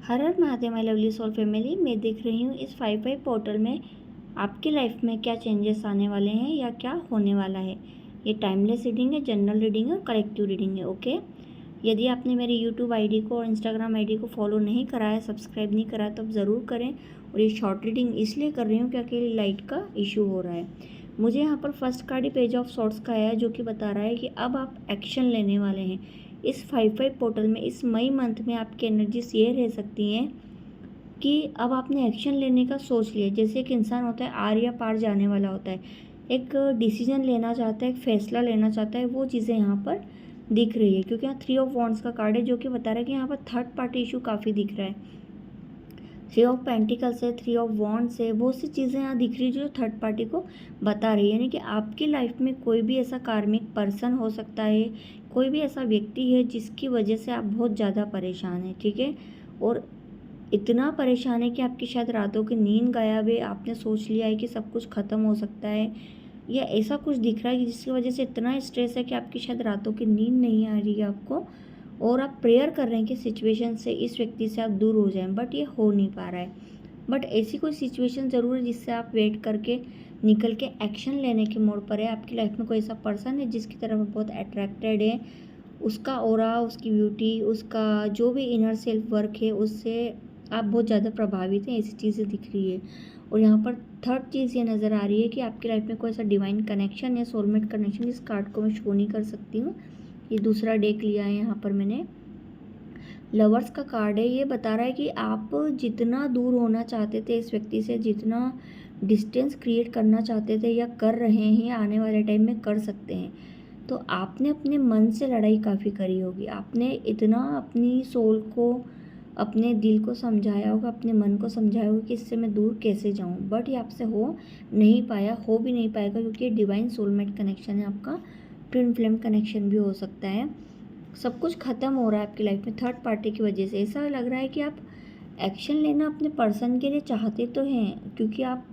हर हर Mahadev my lovely soul family. मैं देख रही हूँ इस 5/5 पोर्टल में आपकी लाइफ में क्या चेंजेस आने वाले हैं या क्या होने वाला है। ये टाइमलेस रीडिंग है, जनरल रीडिंग है, कलेक्टिव रीडिंग है। ओके, यदि आपने मेरी यूट्यूब आईडी को और इंस्टाग्राम आईडी को फॉलो नहीं करा है, सब्सक्राइब नहीं करा है, तो आप ज़रूर करें। और ये शॉर्ट रीडिंग इसलिए कर रही हूँ क्योंकि लाइट का इशू हो रहा है। मुझे यहाँ पर फर्स्ट कार्ड ही पेज ऑफ सॉर्ट्स का आया है, जो कि बता रहा है कि अब आप एक्शन लेने वाले हैं। इस 5/5 पोर्टल में इस मई मंथ में आपकी एनर्जीज ये रह सकती हैं कि अब आपने एक्शन लेने का सोच लिया। जैसे एक इंसान होता है, आर या पार जाने वाला होता है, एक डिसीजन लेना चाहता है, एक फैसला लेना चाहता है, वो चीज़ें यहाँ पर दिख रही है। क्योंकि यहाँ 3 ऑफ वॉन्ड्स का कार्ड है, जो कि बता रहा है कि यहाँ पर थर्ड पार्टी इशू काफ़ी दिख रहा है। 3 ऑफ पेंटिकल्स है, 3 ऑफ वॉन्ड्स है, बहुत सी चीज़ें यहाँ दिख रही है जो थर्ड पार्टी को बता रही है। यानी कि आपकी लाइफ में कोई भी ऐसा कार्मिक पर्सन हो सकता है, कोई भी ऐसा व्यक्ति है जिसकी वजह से आप बहुत ज़्यादा परेशान हैं। ठीक है, और इतना परेशान है कि आपकी शायद रातों की नींद गायब है। आपने सोच लिया है कि सब कुछ ख़त्म हो सकता है, या ऐसा कुछ दिख रहा है कि जिसकी वजह से इतना स्ट्रेस है कि आपकी शायद रातों की नींद नहीं आ रही है आपको, और आप प्रेयर कर रहे हैं कि सिचुएशन से, इस व्यक्ति से आप दूर हो जाएं, बट ये हो नहीं पा रहा है। बट ऐसी कोई सिचुएशन ज़रूर है जिससे आप वेट करके निकल के एक्शन लेने के मोड़ पर है। आपकी लाइफ में कोई ऐसा पर्सन है जिसकी तरफ आप बहुत अट्रैक्टेड है, उसका ऑरा, उसकी ब्यूटी, उसका जो भी इनर सेल्फ वर्क है, उससे आप बहुत ज़्यादा प्रभावित हैं। ऐसी चीज़ें दिख रही है। और यहाँ पर थर्ड चीज़ ये नज़र आ रही है कि आपकी लाइफ में कोई ऐसा डिवाइन कनेक्शन या सोलमेट कनेक्शन, इस कार्ड को मैं शो नहीं कर सकती हूँ। ये दूसरा डेक लिया है यहाँ पर मैंने। लवर्स का कार्ड है, ये बता रहा है कि आप जितना दूर होना चाहते थे इस व्यक्ति से, जितना डिस्टेंस क्रिएट करना चाहते थे या कर रहे हैं, आने वाले टाइम में कर सकते हैं। तो आपने अपने मन से लड़ाई काफ़ी करी होगी। आपने इतना अपनी सोल को, अपने दिल को समझाया होगा, अपने मन को समझाया होगा कि इससे मैं दूर कैसे जाऊं, बट ये आपसे हो नहीं पाया, हो भी नहीं पाएगा, क्योंकि ये डिवाइन सोलमेट कनेक्शन है आपका। ट्विन फ्लेम कनेक्शन भी हो सकता है। सब कुछ ख़त्म हो रहा है आपकी लाइफ में थर्ड पार्टी की वजह से। ऐसा लग रहा है कि आप एक्शन लेना अपने पर्सन के लिए चाहते तो हैं, क्योंकि आप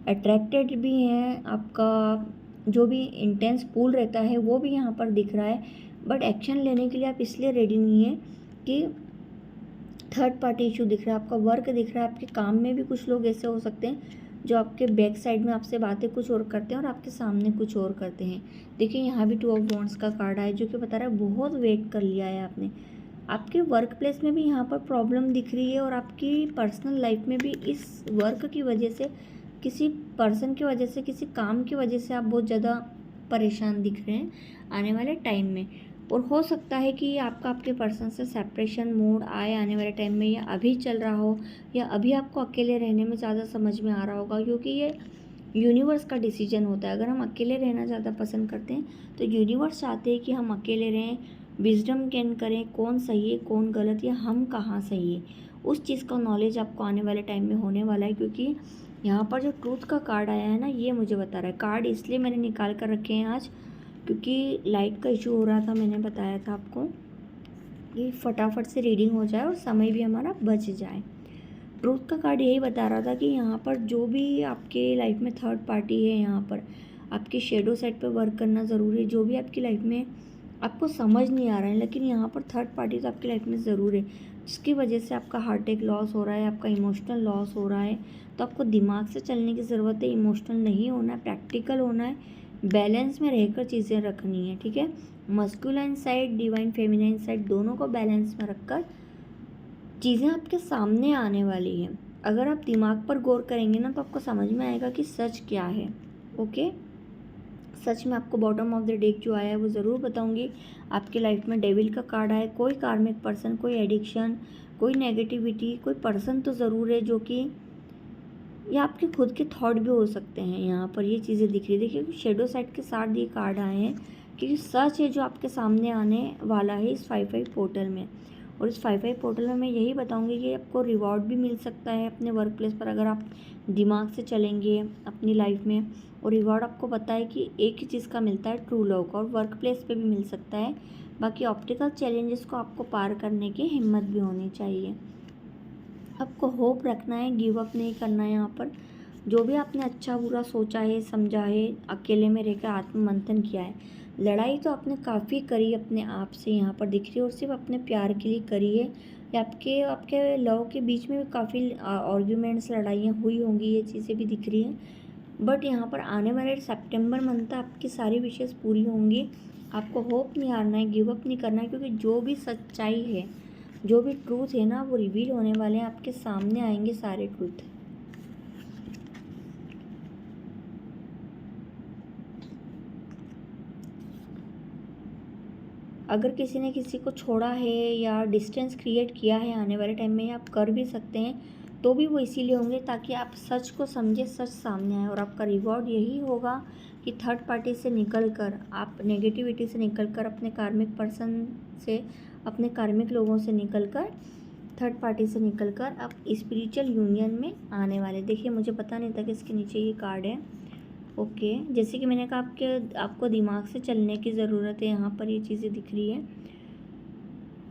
अट्रैक्टेड भी हैं, आपका जो भी इंटेंस पूल रहता है वो भी यहाँ पर दिख रहा है। बट एक्शन लेने के लिए आप इसलिए रेडी नहीं है कि थर्ड पार्टी इशू दिख रहा है, आपका वर्क दिख रहा है, आपके काम में भी कुछ लोग ऐसे हो सकते हैं जो आपके बैक साइड में आपसे बातें कुछ और करते हैं और आपके सामने कुछ और करते हैं। देखिए यहाँ भी 2 ऑफ वॉन्ड्स का कार्ड है, जो कि बता रहा है बहुत वेट कर लिया है आपने। आपके वर्क प्लेस में भी यहाँ पर प्रॉब्लम दिख रही है, और आपकी पर्सनल लाइफ में भी इस वर्क की वजह से, किसी पर्सन की वजह से, किसी काम की वजह से आप बहुत ज़्यादा परेशान दिख रहे हैं आने वाले टाइम में। और हो सकता है कि आपका आपके पर्सन से सेपरेशन मोड आए आने वाले टाइम में, या अभी चल रहा हो, या अभी आपको अकेले रहने में ज़्यादा समझ में आ रहा होगा, क्योंकि ये यूनिवर्स का डिसीजन होता है। अगर हम अकेले रहना ज़्यादा पसंद करते हैं तो यूनिवर्स चाहते हैं कि हम अकेले रहें, विजडम गेन करें, कौन सही है कौन गलत, या हम कहाँ सही है, उस चीज़ का नॉलेज आपको आने वाले टाइम में होने वाला है। क्योंकि यहाँ पर जो ट्रूथ का कार्ड आया है ना, ये मुझे बता रहा है। कार्ड इसलिए मैंने निकाल कर रखे हैं आज क्योंकि लाइट का इशू हो रहा था, मैंने बताया था आपको कि फटाफट से रीडिंग हो जाए और समय भी हमारा बच जाए। ट्रूथ का कार्ड यही बता रहा था कि यहाँ पर जो भी आपके लाइफ में थर्ड पार्टी है, यहाँ पर आपके शेडो साइड पे वर्क करना ज़रूरी है। जो भी आपकी लाइफ में आपको समझ नहीं आ रहा है, लेकिन यहाँ पर थर्ड पार्टी तो आपकी लाइफ में ज़रूर है, जिसकी वजह से आपका हार्ट अटैक लॉस हो रहा है, आपका इमोशनल लॉस हो रहा है। तो आपको दिमाग से चलने की ज़रूरत है, इमोशनल नहीं होना है, प्रैक्टिकल होना है, बैलेंस में रहकर चीज़ें रखनी है। ठीक है, masculine side, divine feminine side, दोनों को बैलेंस में रखकर चीज़ें आपके सामने आने वाली हैं। अगर आप दिमाग पर गौर करेंगे ना, तो आपको समझ में आएगा कि सच क्या है। ओके, सच में आपको बॉटम ऑफ द डेक जो आया है वो ज़रूर बताऊंगी। आपकी लाइफ में डेविल का कार्ड आया है, कोई कार्मिक पर्सन, कोई एडिक्शन, कोई नेगेटिविटी, कोई पर्सन तो ज़रूर है, जो कि या आपके खुद के थॉट भी हो सकते हैं। यहाँ पर ये चीज़ें दिख रही है। देखिए शेडो साइड के साथ ये कार्ड आए हैं, क्योंकि सच है जो आपके सामने आने वाला है इस 5/5 पोर्टल में। और इस 5/5 पोर्टल में मैं यही बताऊंगी कि आपको रिवॉर्ड भी मिल सकता है अपने वर्क प्लेस पर, अगर आप दिमाग से चलेंगे अपनी लाइफ में। और रिवॉर्ड आपको पता है कि एक ही चीज़ का मिलता है, ट्रू लव का, और वर्क प्लेस पे भी मिल सकता है। बाकी ऑप्टिकल चैलेंजेस को आपको पार करने की हिम्मत भी होनी चाहिए। आपको होप रखना है, गिव अप नहीं करना है। यहाँ पर जो भी आपने अच्छा बुरा सोचा है, समझा है, अकेले में रहकर आत्ममंथन किया है, लड़ाई तो आपने काफ़ी करी अपने आप से, यहाँ पर दिख रही है, और सिर्फ अपने प्यार के लिए करी है। या आपके आपके लव के बीच में भी काफ़ी आर्ग्यूमेंट्स, लड़ाइयाँ हुई होंगी, ये चीज़ें भी दिख रही हैं। बट यहाँ पर आने वाले सितंबर मंथ तक आपकी सारी विशेष पूरी होंगी। आपको होप नहीं हारना है, गिव अप नहीं करना है, क्योंकि जो भी सच्चाई है, जो भी ट्रूथ है ना, वो रिवील होने वाले हैं, आपके सामने आएंगे सारे ट्रूथ। अगर किसी ने किसी को छोड़ा है या डिस्टेंस क्रिएट किया है आने वाले टाइम में, आप कर भी सकते हैं, तो भी वो इसीलिए होंगे ताकि आप सच को समझे, सच सामने आए। और आपका रिवॉर्ड यही होगा कि थर्ड पार्टी से निकल कर, आप नेगेटिविटी से निकल कर, अपने कार्मिक पर्सन से, अपने कार्मिक लोगों से निकल कर, थर्ड पार्टी से निकल कर आप स्पिरिचुअल यूनियन में आने वाले। देखिए, मुझे पता नहीं था कि इसके नीचे ये कार्ड है। ओके, जैसे कि मैंने कहा, आपको दिमाग से चलने की ज़रूरत है। यहाँ पर ये चीज़ें दिख रही है।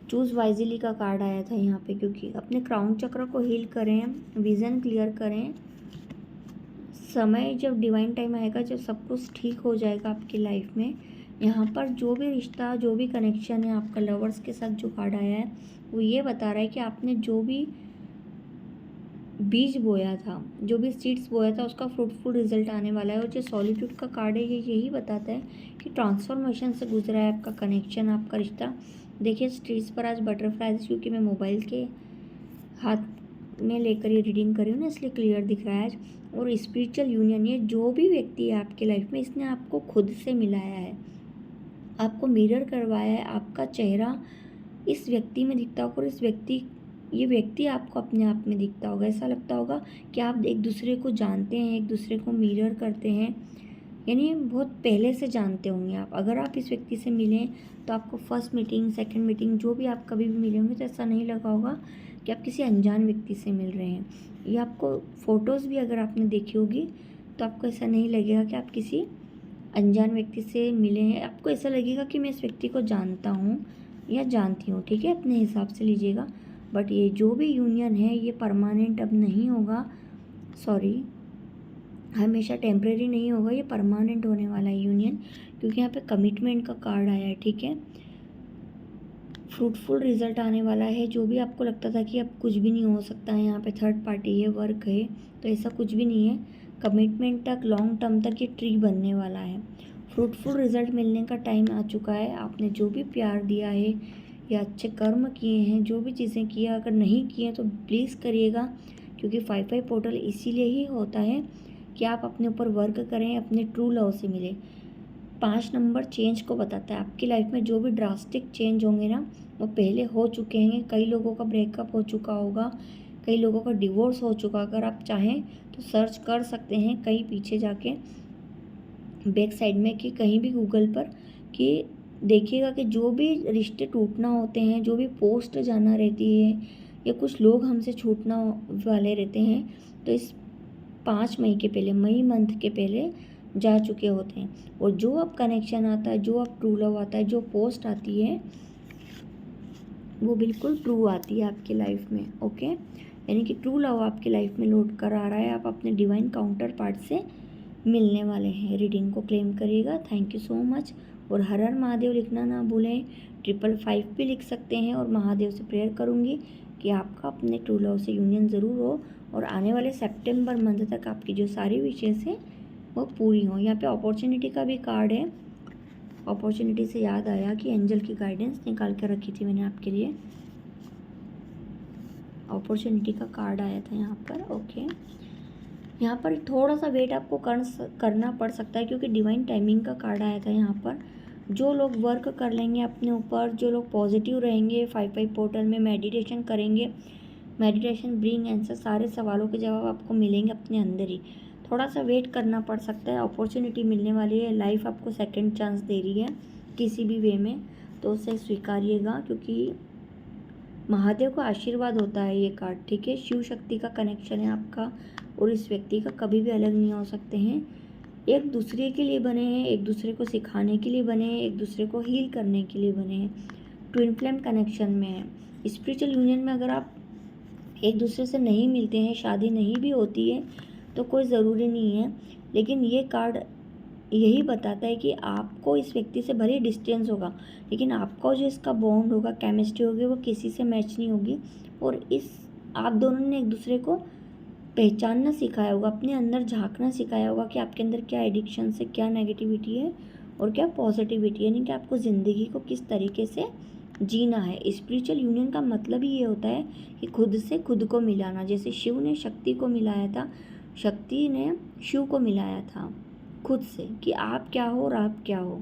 चूज़ वाइजली का कार्ड आया था यहाँ पे, क्योंकि अपने क्राउन चक्र को हील करें, विज़न क्लियर करें। समय जब डिवाइन टाइम आएगा, जब सब कुछ ठीक हो जाएगा आपकी लाइफ में, यहाँ पर जो भी रिश्ता, जो भी कनेक्शन है आपका लवर्स के साथ, जो कार्ड आया है वो ये बता रहा है कि आपने जो भी बीज बोया था, जो भी सीड्स बोया था, उसका फ्रूटफुल रिजल्ट आने वाला है। और जो सॉलिट्यूड का कार्ड है, ये यही बताता है कि ट्रांसफॉर्मेशन से गुजरा है आपका कनेक्शन, आपका रिश्ता। देखिए, स्ट्रीट्स पर आज बटरफ्लाइज, क्योंकि मैं मोबाइल के हाथ में लेकर ये रीडिंग कर रही हूँ ना, इसलिए क्लियर दिख रहा है आज। और स्पिरिचुअल यूनियन, ये जो भी व्यक्ति है आपकी लाइफ में, इसने आपको खुद से मिलाया है, आपको मिरर करवाया है। आपका चेहरा इस व्यक्ति में दिखता होगा, और ये व्यक्ति आपको अपने आप में दिखता होगा। ऐसा लगता होगा कि आप एक दूसरे को जानते हैं, एक दूसरे को मिरर करते हैं, यानी बहुत पहले से जानते होंगे आप। अगर आप इस व्यक्ति से मिलें तो आपको फर्स्ट मीटिंग, सेकंड मीटिंग, जो भी आप कभी भी मिले होंगे, तो ऐसा नहीं लगा होगा कि आप किसी अनजान व्यक्ति से मिल रहे हैं। या आपको फ़ोटोज़ भी अगर आपने देखी होगी, तो आपको ऐसा नहीं लगेगा कि आप किसी अनजान व्यक्ति से मिले हैं। आपको ऐसा लगेगा कि मैं इस व्यक्ति को जानता हूँ या जानती हूँ। ठीक है, अपने हिसाब से लीजिएगा। बट ये जो भी यूनियन है, ये परमानेंट अब नहीं होगा, सॉरी, हमेशा टेम्परेरी नहीं होगा, ये परमानेंट होने वाला है यूनियन, क्योंकि यहाँ पे कमिटमेंट का कार्ड आया है। ठीक है, फ्रूटफुल रिजल्ट आने वाला है। जो भी आपको लगता था कि अब कुछ भी नहीं हो सकता है, यहाँ पे थर्ड पार्टी है, वर्क है, तो ऐसा कुछ भी नहीं है। कमिटमेंट तक, लॉन्ग टर्म तक ये ट्री बनने वाला है। फ्रूटफुल रिजल्ट मिलने का टाइम आ चुका है। आपने जो भी प्यार दिया है या अच्छे कर्म किए हैं, जो भी चीज़ें किया, अगर नहीं किए तो प्लीज़ करिएगा, क्योंकि 5/5 पोर्टल इसीलिए ही होता है कि आप अपने ऊपर वर्क करें, अपने ट्रू लव से मिले। 5 नंबर चेंज को बताता है। आपकी लाइफ में जो भी ड्रास्टिक चेंज होंगे ना, वो पहले हो चुके हैं। कई लोगों का ब्रेकअप हो चुका होगा, कई लोगों का डिवोर्स हो चुका। अगर आप चाहें तो सर्च कर सकते हैं कहीं पीछे जाके, बैक साइड में, कि कहीं भी गूगल पर, कि देखिएगा कि जो भी रिश्ते टूटना होते हैं, जो भी पोस्ट जाना रहती है, या कुछ लोग हमसे छूटना वाले रहते हैं, तो इस 5 मई के पहले, मई मंथ के पहले जा चुके होते हैं। और जो अब कनेक्शन आता है, जो अब ट्रू लव आता है, जो पोस्ट आती है, वो बिल्कुल ट्रू आती है आपकी लाइफ में। ओके, यानी कि ट्रू लव आपकी लाइफ में लौट कर आ रहा है। आप अपने डिवाइन काउंटर पार्ट से मिलने वाले हैं। रीडिंग को क्लेम करिएगा। Thank you so much. और हर हर महादेव लिखना ना भूलें। 555 भी लिख सकते हैं। और महादेव से प्रेयर करूँगी कि आपका अपने ट्रू लव से यूनियन ज़रूर हो, और आने वाले सितंबर मंथ तक आपकी जो सारी विशेष हैं वो पूरी हों। यहाँ पे अपॉर्चुनिटी का भी कार्ड है। अपॉर्चुनिटी से याद आया कि एंजल की गाइडेंस निकाल कर रखी थी मैंने आपके लिए। अपॉर्चुनिटी का कार्ड आया था यहाँ पर। ओके, यहाँ पर थोड़ा सा वेट आपको करना पड़ सकता है, क्योंकि डिवाइन टाइमिंग का कार्ड आया था यहाँ पर। जो लोग वर्क कर लेंगे अपने ऊपर, जो लोग पॉजिटिव रहेंगे, 5/5 पोर्टल में मेडिटेशन करेंगे, मेडिटेशन ब्रिंग आंसर, सारे सवालों के जवाब आपको मिलेंगे अपने अंदर ही। थोड़ा सा वेट करना पड़ सकता है। अपॉर्चुनिटी मिलने वाली है। लाइफ आपको सेकंड चांस दे रही है किसी भी वे में, तो उसे स्वीकारिएगा, क्योंकि महादेव का आशीर्वाद होता है ये कार्ड। ठीक है, शिव शक्ति का कनेक्शन है आपका और इस व्यक्ति का, कभी भी अलग नहीं हो सकते हैं। एक दूसरे के लिए बने हैं, एक दूसरे को सिखाने के लिए बने हैं, एक दूसरे को हील करने के लिए बने हैं। ट्विन फ्लेम कनेक्शन में है। स्पिरिचुअल यूनियन में अगर आप एक दूसरे से नहीं मिलते हैं, शादी नहीं भी होती है, तो कोई ज़रूरी नहीं है। लेकिन ये कार्ड यही बताता है कि आपको इस व्यक्ति से भले डिस्टेंस होगा, लेकिन आपका जो इसका बॉन्ड होगा, केमिस्ट्री होगी, वो किसी से मैच नहीं होगी। और इस आप दोनों ने एक दूसरे को पहचानना सिखाया होगा, अपने अंदर झांकना सिखाया होगा कि आपके अंदर क्या एडिक्शन है, क्या नेगेटिविटी है और क्या पॉजिटिविटी है, यानी कि आपको ज़िंदगी को किस तरीके से जीना है। स्पिरिचुअल यूनियन का मतलब ही ये होता है कि खुद से खुद को मिलाना। जैसे शिव ने शक्ति को मिलाया था, शक्ति ने शिव को मिलाया था खुद से, कि आप क्या हो और आप क्या हो।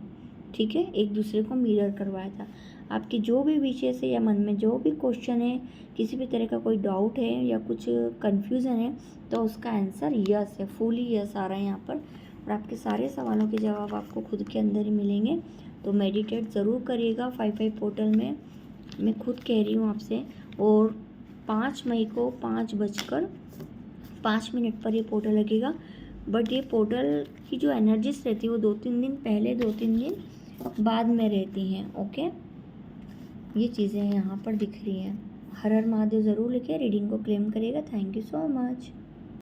ठीक है, एक दूसरे को मिरर करवाया था। आपकी जो भी विशेष है या मन में जो भी क्वेश्चन है, किसी भी तरह का कोई डाउट है या कुछ कन्फ्यूज़न है, तो उसका आंसर यस है, फुली यस आ रहा है यहाँ पर। और आपके सारे सवालों के जवाब आपको खुद के अंदर ही मिलेंगे। तो मेडिटेट ज़रूर करिएगा 5/5 पोर्टल में, मैं खुद कह रही हूँ आपसे। और 5 मई को 5:05 पर ये पोर्टल लगेगा। बट ये पोर्टल की जो एनर्जीज रहती है वो 2-3 दिन पहले, 2-3 दिन बाद में रहती हैं। ओके, ये चीज़ें यहाँ पर दिख रही हैं। हर हर महादेव ज़रूर लिखे, रीडिंग को क्लेम करिएगा। Thank you so much.